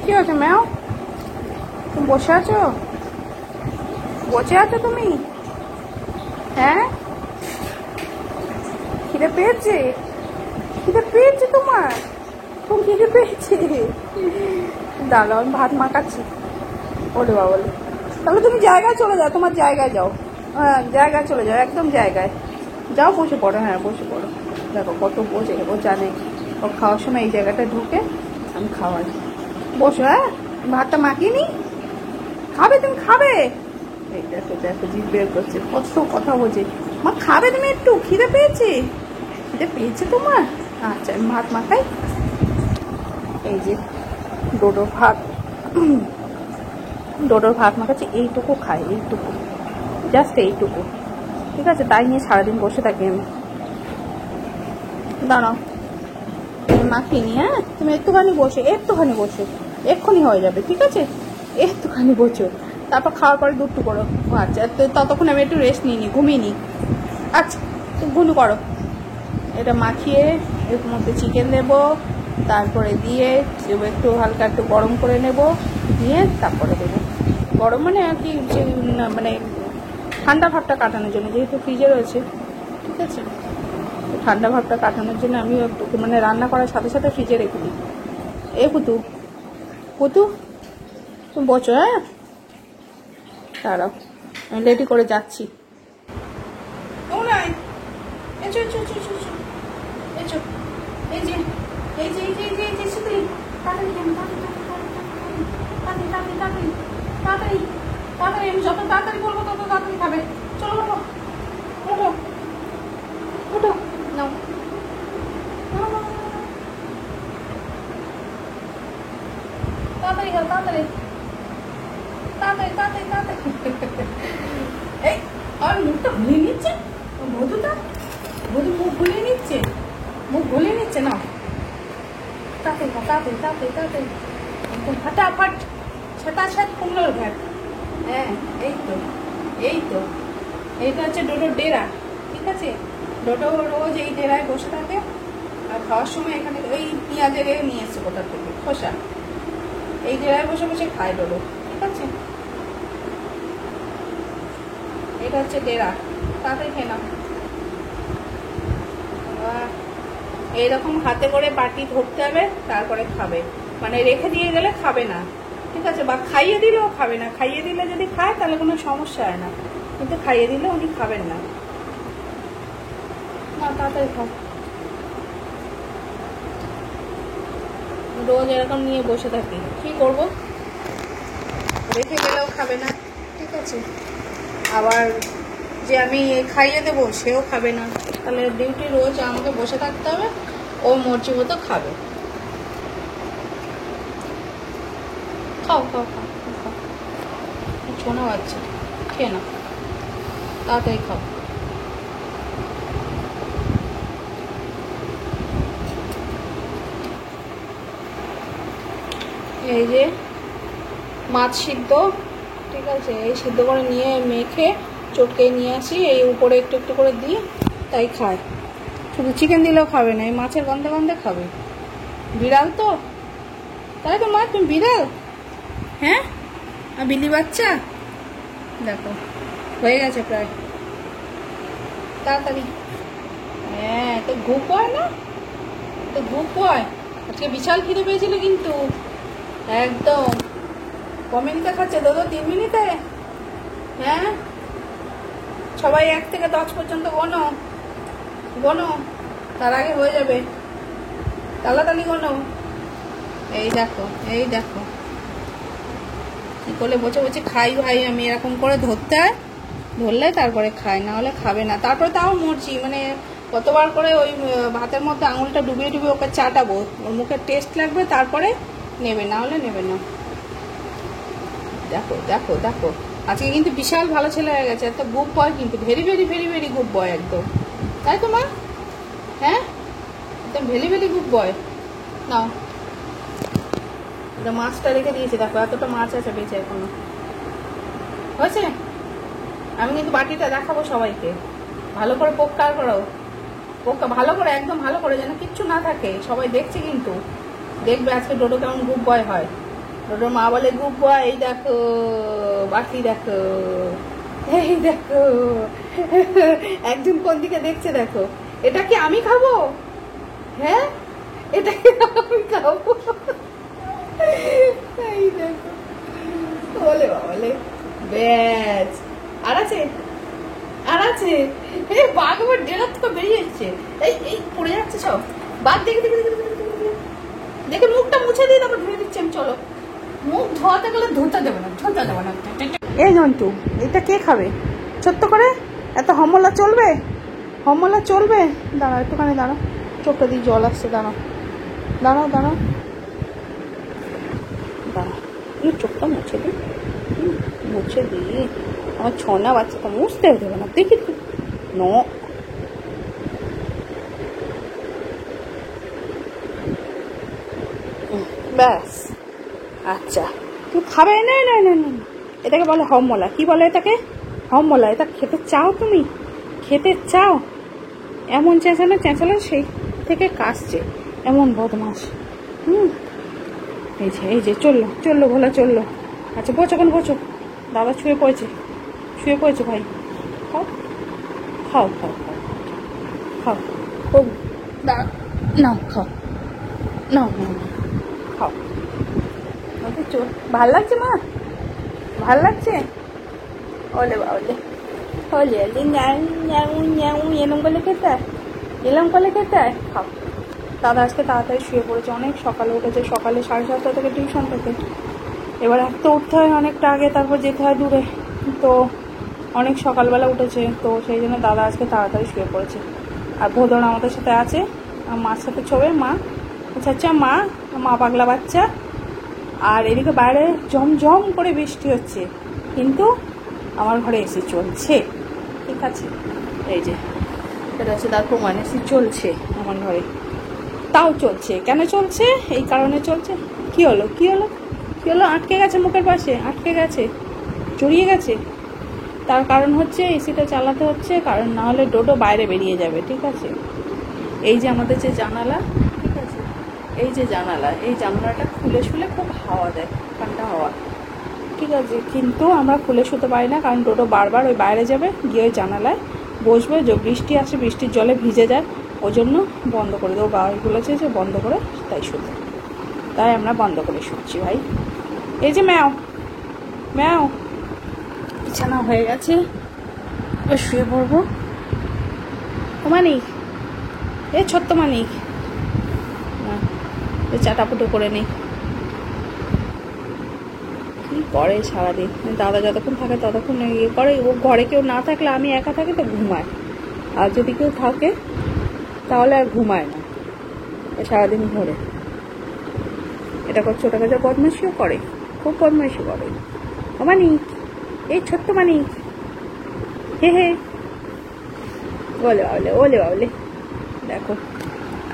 কি হয়েছে ম্যাও? তুমি বসে আছো? বসে আছো তুমি? হ্যাঁ, খিদে পেয়েছে? খিদে পেয়েছে তোমার? খুব খিদে পেয়েছে? দাঁড়াও, আমি ভাত মাখাচ্ছি। ওরে বাবা, তাহলে তুমি জায়গায় চলে যাও, তোমার জায়গায় যাও। হ্যাঁ, জায়গায় চলে যাও, একদম জায়গায় যাও, বসে পড়ো। হ্যাঁ, বসে পড়ো। দেখো কত বোঝে, ও জানে ও খাওয়ার সময় এই জায়গাটা ঢুকে আমি খাওয়াই। বসো। হ্যাঁ, ভাতটা মাখিয়ে খাবে, তুমি খাবে। এই দেখো দেখো, জিভ বের করছে, কত কথা বোঝে। মা খাবে তুমি একটু? খিদে পেয়েছে? খিদে পেয়েছে তোমার? আচ্ছা, আমি ভাত মাখাই। এই যে ডোডো ভাত, ডোডোর ভাত মাখাচ্ছি। এইটুকু খাই, এইটুকু, জাস্ট এইটুকু, ঠিক আছে? তাই নিয়ে সারাদিন বসে থাকি আমি। দাঁড়াও, মাখিয়ে নি। হ্যাঁ, তুমি একটুখানি বসে, একটুখানি বসে, এক্ষুনি হয়ে যাবে, ঠিক আছে? একটুখানি বসো, তারপর খাওয়ার পরে দুধটু করো। আচ্ছা, ততক্ষণ আমি একটু রেস্ট নিই, ঘুমিয়ে নিই। আচ্ছা, তুমি ঘুনু করো। এটা মাখিয়ে এর মধ্যে চিকেন দেবো, তারপরে দিয়ে একটু হালকা একটু গরম করে নেব, দিয়ে তারপরে দেবো। গরম মানে আর কি, মানে ঠান্ডা ভাবটা কাটানোর জন্য, যেহেতু ফ্রিজে রয়েছে, ঠিক আছে? ঠান্ডা ভাবটা কাটানোর জন্য আমি মানে রান্না করার সাথে সাথে ফ্রিজে রেখে দিই। এ কুতু, কুতু তুমি বসো। হ্যাঁ, দাঁড়াও, আমি রেডি করে যাচ্ছি। তাড়াতাড়ি, আমি যত তাড়াতাড়ি বলবো তত তাড়াতাড়ি খাবে। চলো, ওঠো ওঠো ওঠো, নাও। তাড়াতাড়ি খাও, তাড়াতাড়ি তাড়াতাড়ি তাড়াতাড়ি তাড়াতাড়ি। এই আর মুখটা ভুলিয়ে নিচ্ছে বধুটা, বধু মুখ ভুলিয়ে নিচ্ছে, মুখ ভুলিয়ে নিচ্ছে। না, তাড়াতাড়ি খাও, তাড়াতাড়ি তাড়াতাড়ি তাড়াতাড়ি, একদম ফাটাফাট ছাটাছাট কুমড়োর ঘাট। হ্যাঁ, এই তো, এই তো, এইটা হচ্ছে ডোডোর ডেরা, ঠিক আছে? ডোডো রোজ এই ডেরায় বসে থাকে, আর খাওয়ার সময় এখানে ওই পেঁয়াজের নিয়ে এসছে কোথার থেকে খোসা, এই ডেরায় বসে বসে খায় ডোডো, ঠিক আছে? এটা হচ্ছে ডেরা, তাড়াতাড়ি খেয়ে নাও। এইরকম হাতে করে বাটি ধরতে হবে, তারপরে খাবে। মানে রেখে দিয়ে গেলে খাবে না, ঠিক আছে? বা খাইয়ে দিলেও খাবে না। খাইয়ে দিলে যদি খায় তাহলে কোনো সমস্যা হয় না, কিন্তু খাইয়ে দিলে উনি খাবেন না। না, তাড়াতাড়ি খাও। রোজ এরকম নিয়ে বসে থাকি, কি করব? রেখে গেলেও খাবে না, ঠিক আছে? আবার যে আমি খাইয়ে দেবো সেও খাবে না, তাহলে ডিউটি রোজ আমাকে বসে থাকতে হবে, ও মর্জি মতো খাবে। খাও খাও খাও খাও, শোনা বাচ্চা, খেয়ে না, তাড়াতাড়ি খাও। এই যে মাছ সিদ্ধ, ঠিক আছে? এই সিদ্ধ করে নিয়ে মেখে চটকে নিয়ে আসি, এই উপরে একটু একটু করে দিই, তাই খায়। শুধু চিকেন দিলেও খাবে না, এই মাছের গন্ধে গন্ধে খাবে। বিড়াল তো, তাই তো মা, তুমি বিড়াল? হ্যাঁ, বিলি বাচ্চা। দেখো হয়ে গেছে প্রায়, তাড়াতাড়ি। হ্যাঁ, তো ঘুপ হয় না, তো ঘুপ হয়। আজকে বিশাল খিদে পেয়েছিল কিন্তু, একদম। ক মিনিটে খাচ্ছে দাদা? 3 মিনিটে? হ্যাঁ, সবাই 1 থেকে 10 পর্যন্ত গোনো গোনো, তার আগে হয়ে যাবে, তাড়াতাড়ি গোনো। এই দেখো, এই দেখো কি করলে বসে বসে খাই ভাই আমি, এরকম করে ধরতে হয়, ধরলে তারপরে খায়, না হলে খাবে না। তারপরে তাও মরছি, মানে কতবার করে ওই ভাতের মধ্যে আঙুলটা ডুবিয়ে ডুবিয়ে ওকে চাটাবো, ওর মুখে টেস্ট লাগবে, তারপরে নেবে, না হলে নেবে না। দেখো দেখো দেখো, আজকে কিন্তু বিশাল ভালো ছেলে হয়ে গেছে, একটা গুড বয়, কিন্তু very very very very good boy একদম, তাই তো মা? হ্যাঁ, একদম ভেরি ভেরি গুড বয়। নাও, এটা মাছটা রেখে দিয়েছি, দেখো এতটা মাছ আছে বেঁচে এখনো, হয়েছে? আমি কিন্তু বাটিটা দেখাবো সবাইকে, ভালো করে পরিষ্কার করো, ভালো করে, একদম ভালো করে, যেন কিচ্ছু না থাকে, সবাই দেখছে কিন্তু, দেখবে আজকে ডোডো কেমন গুড বয় হয়। ডোডোর মা বলে গুড বয়, এই দেখো বাকি দেখো, এই দেখো। একজন কোন দিকে দেখছে দেখো, এটা কি আমি খাবো? হ্যাঁ, এটা কি আমি খাবো? এই দেখো, বলে বাবলে ব্যাস। আর আছে, আর আছে, এই বাঘ আবার ডেরার থেকে বেরিয়ে যাচ্ছে, এই এই পড়ে যাচ্ছে সব বাঘ। দেখে দেখে দেখে দেখে মুখটা মুছে দিয়ে তারপর ধুয়ে দিচ্ছি আমি। চলো, মুখ ধোয়াতে গেলে ধুতে দেবে না, ধুতে দেবে না। এই জন্টু, এটা কে খাবে ছোট্ট করে? এত হমলা চলবে? হমলা চলবে? দাঁড়া একটুখানি দাঁড়া, চোখটা দিয়ে জল আসছে, দাঁড়াও দাঁড়াও দাঁড়াও দাঁড়া, চোখটা মুছে দিই, মুছে দিই। আমার ছনা বাচ্চাটা মুছতে দেবে না, দেখি ন। ব্যাস, আচ্ছা তুই খাবে? না না না না, এটাকে বলে হমলা। কি বলে এটাকে? হমলা। এটা খেতে চাও তুমি? খেতে চাও? এমন চেঁচালে সেই থেকে কাশছে, এমন বদমাস। এই যে চললো চললো, ভোলা চললো। আচ্ছা বোঝো কেন, বোঝো, দাদা শুয়ে পড়েছে, শুয়ে পড়েছে ভাই। খাও খাও খাও খাও খাও, ও দাঁড়া, নাও খাও, নাও নাও খাও। ভাল লাগছে মা? ভাল লাগছে? ওলে বাবলে, ওলে ওলে, এরম করলে খেতে হয়, এরম করলে খেতে হয়। খাও। দাদা আজকে তাড়াতাড়ি শুয়ে পড়েছে, অনেক সকালে উঠেছে, সকালে 7:30 থেকে টিউশন থেকে। এবার এক তো উঠতে হয় অনেকটা আগে, তারপর যেতে হয় দূরে, তো অনেক সকালবেলা উঠেছে, তো সেই জন্য দাদা আজকে তাড়াতাড়ি শুয়ে পড়েছে। আর ভোদর আমাদের সাথে আছে, মার সাথে ছবে মা। আচ্ছা আচ্ছা, মা পাগলা বাচ্চা। আর এদিকে বাইরে জমজম করে বৃষ্টি হচ্ছে, কিন্তু আমার ঘরে এসি চলছে, ঠিক আছে? এই যে এটা হচ্ছে তার প্রমাণ, এসি চলছে আমার ঘরে। তাও চলছে, কেন চলছে? এই কারণে চলছে। কি হলো কি হলো কি হলো? আটকে গেছে, মুখের পাশে আটকে গেছে, জড়িয়ে গেছে। তার কারণ হচ্ছে এসিটা চালাতে হচ্ছে, কারণ না হলে ডোডো বাইরে বেরিয়ে যাবে, ঠিক আছে? এই যে আমাদের যে জানালা, ঠিক আছে, এই যে জানালা, এই জানালাটা খুলে শুলে খুব হাওয়া দেয়, ঠান্ডা হাওয়া, ঠিক আছে? কিন্তু আমরা খুলে শুতে পারি না, কারণ ডোডো বারবার ওই বাইরে যাবে, গিয়ে ওই জানালায় বসবে, যে বৃষ্টি আসে, বৃষ্টির জলে ভিজে যায়, ওই জন্য বন্ধ করে দেবো। বাবা বলেছে যে বন্ধ করে তাই শুতে, তাই আমরা বন্ধ করে শুচ্ছি ভাই। এই যে ম্যাও ম্যাও, বিছানা হয়ে গেছে, শুয়ে পড়বো। মানিক, এ ছোট্ট মানিক, চাটাপুটো করে নেই। কি করে সারাদিন, দাদা যতক্ষণ থাকে ততক্ষণ ইয়ে করে। ও ঘরে কেউ না থাকলে, আমি একা থাকি তো ঘুমায়, আর যদি কেউ থাকে তাহলে আর ঘুমায় না, সারাদিন ঘরে এটা করছে ওটা করছে, বদমাইশিও করে, খুব বদমাইশি করে। ও মানিক, এই ছোট্ট মানিক, হে হে, ওলে বাবলে ওলে বাবলে। দেখো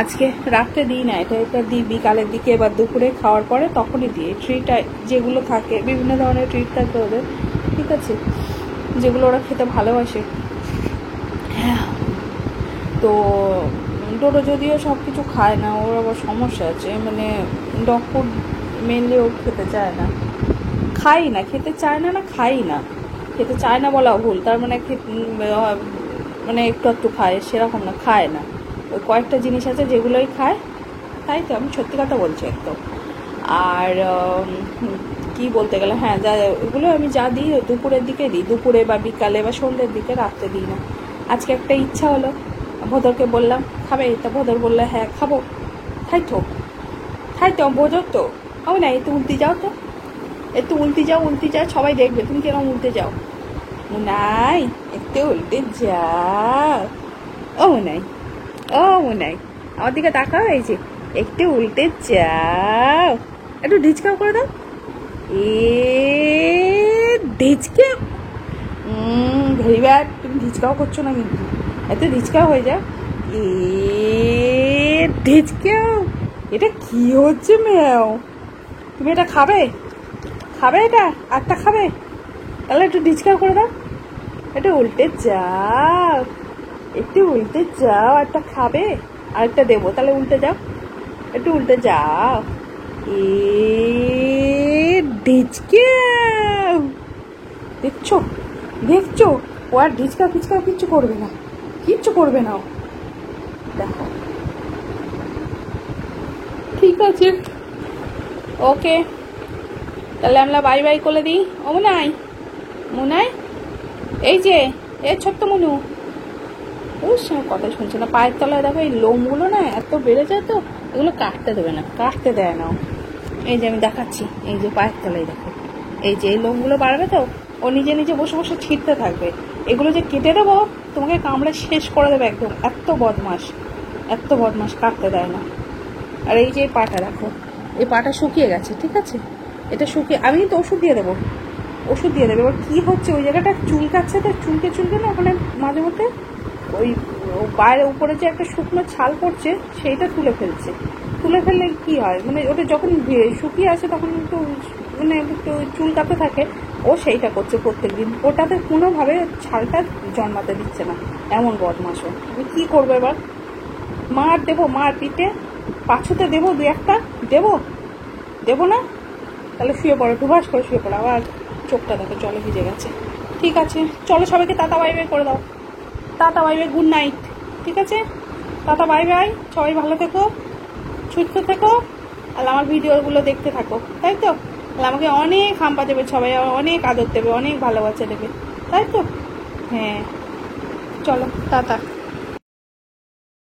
আজকে রাত্রে দিই না, এটা দিই বিকালের দিকে, এবার দুপুরে খাওয়ার পরে তখনই দিই। ট্রিট যেগুলো থাকে, বিভিন্ন ধরনের ট্রিট থাকে ওদের, ঠিক আছে, যেগুলো ওরা খেতে ভালোবাসে। হ্যাঁ, তো ডোডো যদিও সব কিছু খায় না, ওর আবার সমস্যা আছে, মানে ডগ ফুড মেনলি ও খেতে চায় না, খাই না, খেতে চায় না, না খাই না, খেতে চায় না বলা ভুল, তার মানে মানে একটু একটু খায় সেরকম না, খায় না। ওই কয়েকটা জিনিস আছে যেগুলোই খায়, তাই তো আমি সত্যি কথা বলছি একদম। আর কি বলতে গেলে, হ্যাঁ, যা এগুলো আমি যা দিই দুপুরের দিকে দিই, দুপুরে বা বিকালে বা সন্ধ্যের দিকে, রাত্রে দিই না। আজকে একটা ইচ্ছা হলো, ভোদরকে বললাম খাবে, তা ভোদর বললে হ্যাঁ খাবো। তাই তো বোঝো তো, হবে না, একটু উল্টে যাও তো, একটু উল্টে যাও, সবাই দেখবে তুমি কেন উল্টে যাও। নাই, একটু উল্টে যাও, ও নাই, ও নাই, আমার দিকে তাকাও, এই যে একটু উল্টে যাও, একটু ঢিচকাও করে দাও, ঢিচকে, ভেরি ব্যাড, তুমি ঢিচকাও করছো না, কিন্তু এত ঢিচকাও হয়ে যাও, ঢিচকাও। এটা কি হচ্ছে ম্যাও? তুমি এটা খাবে এটা আরটা খাবে? তাহলে একটু ঢিচকাও করে দাও, একটু উল্টে যাও, একটা খাবে, আরেকটা দেবো, তাহলে উল্টে যাও, একটু উল্টে যাও, ঢিচকে দেখছো দেখছো, ও আর ঢিচকা ফিচকা কিচ্ছু করবে না, কিচ্ছু করবে না ও। দেখো ঠিক আছে, ওকে তাহলে আমরা বাই বাই করে দিই। ও মুনাই, মুনাই এই যে এ ছোট্ট মনু, ওর সঙ্গে কথা শুনছে না। পায়ের তলায় দেখো এই লোমগুলো না এত বেড়ে যায়, তো এগুলো কাটতে দেবে না, কাটতে দেয় না ও। এই যে আমি দেখাচ্ছি, এই যে পায়ের তলায় দেখো, এই যে এই লোমগুলো বাড়বে তো ও নিজে নিজে বসে বসে ছিঁড়তে থাকবে। এগুলো যে কেটে দেবো তোমাকে কামড়ে শেষ করে দেবে একদম, এত বদমাস, এত বদমাস, কাটতে দেয় না। আর এই যে পাটা দেখো, এই পাটা শুকিয়ে গেছে, ঠিক আছে, এটা শুকিয়ে আমি তো ওষুধ দিয়ে দেবো, ওষুধ দিয়ে দেবে। এবার কী হচ্ছে, ওই জায়গাটা চুলকাচ্ছে, তো চুলকে চুলকে না ওখানে মাঝে মধ্যে ওই বাইরে উপরে যে একটা শুকনো ছাল পড়ছে সেইটা তুলে ফেলছে। তুলে ফেললে কি হয়, মানে ওটা যখন শুকিয়ে আসে তখন একটু মানে একটু চুলকাতে থাকে, ও সেইটা করছে প্রত্যেকদিন, ওটাতে কোনোভাবে ছালটা জন্মাতে দিচ্ছে না, এমন বদমাশ ও। আমি কী করবো এবার, মার দেবো, মার পিঠে পাছুতে দেবো, দু একটা দেবো, দেবো না? তাহলে শুয়ে পড়ো, দুবাস করে শুয়ে পড়ো। আবার চোখটা দেখো জলে ভিজে গেছে। ঠিক আছে চলো, সবাইকে টাটা বাই বাই করে দাও, tata bye bye, good night, ঠিক আছে, টাটা বাই বাই, সবাই ভালো থেকো, সুস্থ থেকো, আর আমার ভিডিওগুলো দেখতে থাকো, তাই তো? তাহলে আমাকে অনেক হাম্পা দেবে সবাই, অনেক আদর দেবে, অনেক ভালোবাসা দেবে, তাই তো? হ্যাঁ চলো টাটা।